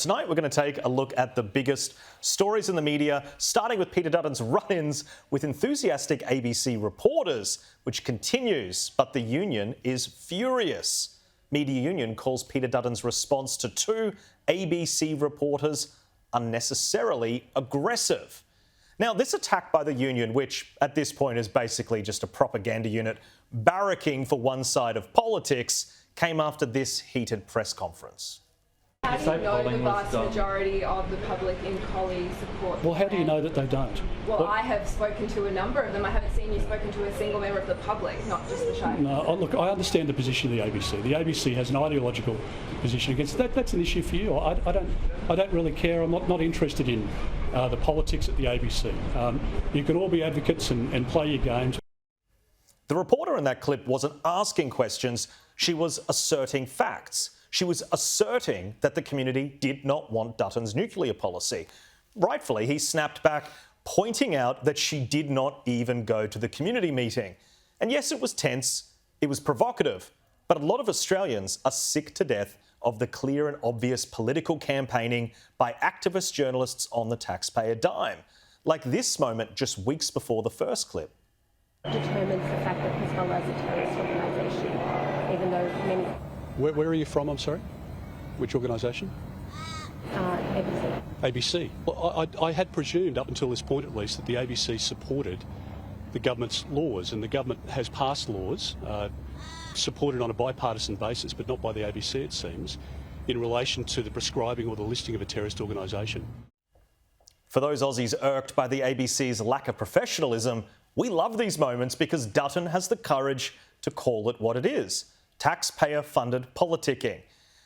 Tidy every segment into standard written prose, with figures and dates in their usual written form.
Tonight, we're going to take a look at the biggest stories in the media, starting with Peter Dutton's run-ins with enthusiastic ABC reporters, which continues, but the union is furious. Media Union calls Peter Dutton's response to two ABC reporters unnecessarily aggressive. Now, this attack by the union, which at this point is basically just a propaganda unit barracking for one side of politics, came after this heated press conference. How do you know the vast majority of the public in Collie support? Well, how do you know that they don't? Well, I have spoken to a number of them. I haven't seen you spoken to a single member of the public, not just the show. No, look, I understand the position of the ABC. The ABC has an ideological position against that. That's an issue for you. I don't really care. I'm not interested in the politics at the ABC. You can all be advocates and play your games. The reporter in that clip wasn't asking questions. She was asserting facts. She was asserting that the community did not want Dutton's nuclear policy. Rightfully, he snapped back, pointing out that she did not even go to the community meeting. And yes, it was tense, it was provocative, but a lot of Australians are sick to death of the clear and obvious political campaigning by activist journalists on the taxpayer dime, like this moment just weeks before the first clip. Determines the fact that Hezbollah is a terrorist organisation, even though many... Where are you from, I'm sorry? Which organisation? ABC. ABC. Well, I had presumed, up until this point at least, that the ABC supported the government's laws, and the government has passed laws supported on a bipartisan basis, but not by the ABC, it seems, in relation to the prescribing or the listing of a terrorist organisation. For those Aussies irked by the ABC's lack of professionalism, we love these moments because Dutton has the courage to call it what it is: taxpayer-funded politicking.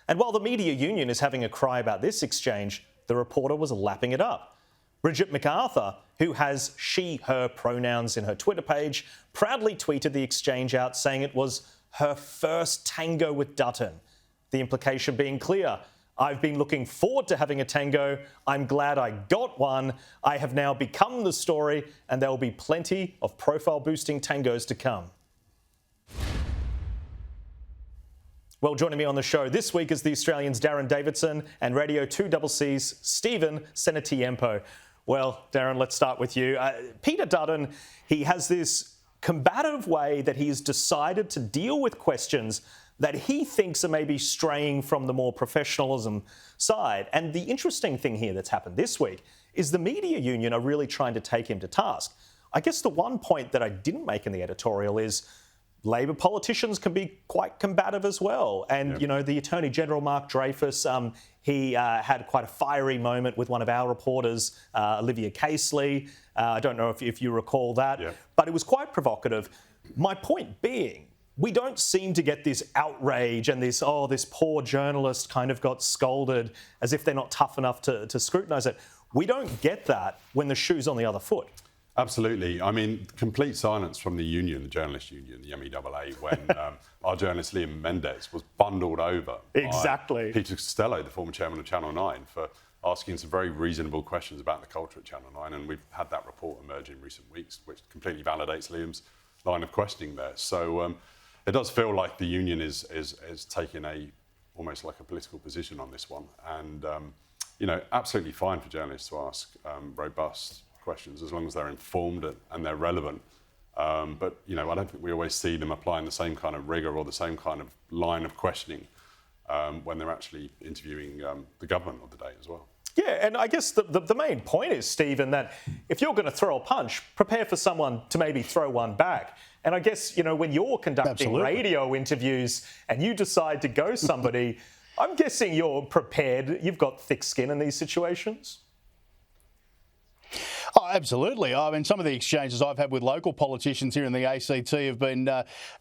And while the media union is having a cry about this exchange, the reporter was lapping it up. Bridget MacArthur, who has she, her pronouns in her Twitter page, proudly tweeted the exchange out, saying it was her first tango with Dutton. The implication being clear: I've been looking forward to having a tango. I'm glad I got one. I have now become the story, and there will be plenty of profile-boosting tangos to come. Well, joining me on the show this week is the Australians Darren Davidson and Radio 2CC's Stephen Senatiempo. Well, Darren, let's start with you. Peter Dutton, he has this combative way that he's decided to deal with questions that he thinks are maybe straying from the more professionalism side. And the interesting thing here that's happened this week is the media union are really trying to take him to task. I guess the one point that I didn't make in the editorial is Labor politicians can be quite combative as well. And, you know, the Attorney General, Mark Dreyfus, he had quite a fiery moment with one of our reporters, Olivia Casely. I don't know if you recall that, but it was quite provocative. My point being, we don't seem to get this outrage and this, oh, this poor journalist kind of got scolded as if they're not tough enough to scrutinise it. We don't get that when the shoe's on the other foot. Absolutely. I mean, complete silence from the union, the journalist union, the MEAA, when our journalist Liam Mendes was bundled over by Peter Costello, the former chairman of Channel 9, for asking some very reasonable questions about the culture at Channel 9. And we've had that report emerge in recent weeks, which completely validates Liam's line of questioning there. So it does feel like the union is taking almost like a political position on this one. And, you know, absolutely fine for journalists to ask robust questions as long as they're informed and they're relevant. But, you know, I don't think we always see them applying the same kind of rigour or the same kind of line of questioning when they're actually interviewing the government of the day as well. Yeah, and I guess the main point is, Stephen, that if you're going to throw a punch, prepare for someone to maybe throw one back. And I guess, you know, when you're conducting radio interviews and you decide to go somebody, I'm guessing you're prepared. You've got thick skin in these situations. Oh, absolutely. I mean, some of the exchanges I've had with local politicians here in the ACT have been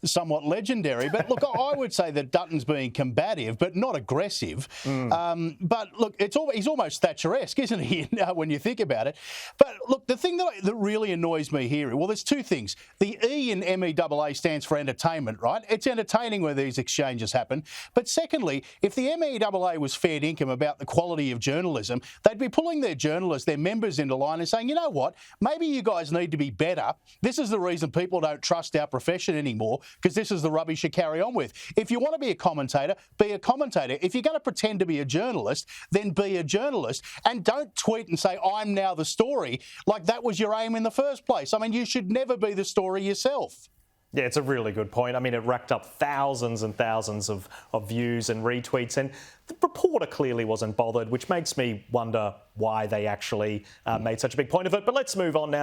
somewhat legendary. But look, I would say that Dutton's being combative, but not aggressive. But look, he's almost Thatcher-esque, isn't he, when you think about it? But look, the thing that really annoys me here, well, there's two things. The E in MEAA stands for entertainment, right? It's entertaining where these exchanges happen. But secondly, if the MEAA was fair income about the quality of journalism, they'd be pulling their journalists, their members into line and saying, you know know what? Maybe you guys need to be better. This is the reason people don't trust our profession anymore, because this is the rubbish you carry on with. If you want to be a commentator, be a commentator. If you're going to pretend to be a journalist, then be a journalist. And don't tweet and say, I'm now the story, like that was your aim in the first place. I mean, you should never be the story yourself. Yeah, it's a really good point. I mean, it racked up thousands and thousands of views and retweets, and the reporter clearly wasn't bothered, which makes me wonder why they actually made such a big point of it. But let's move on now.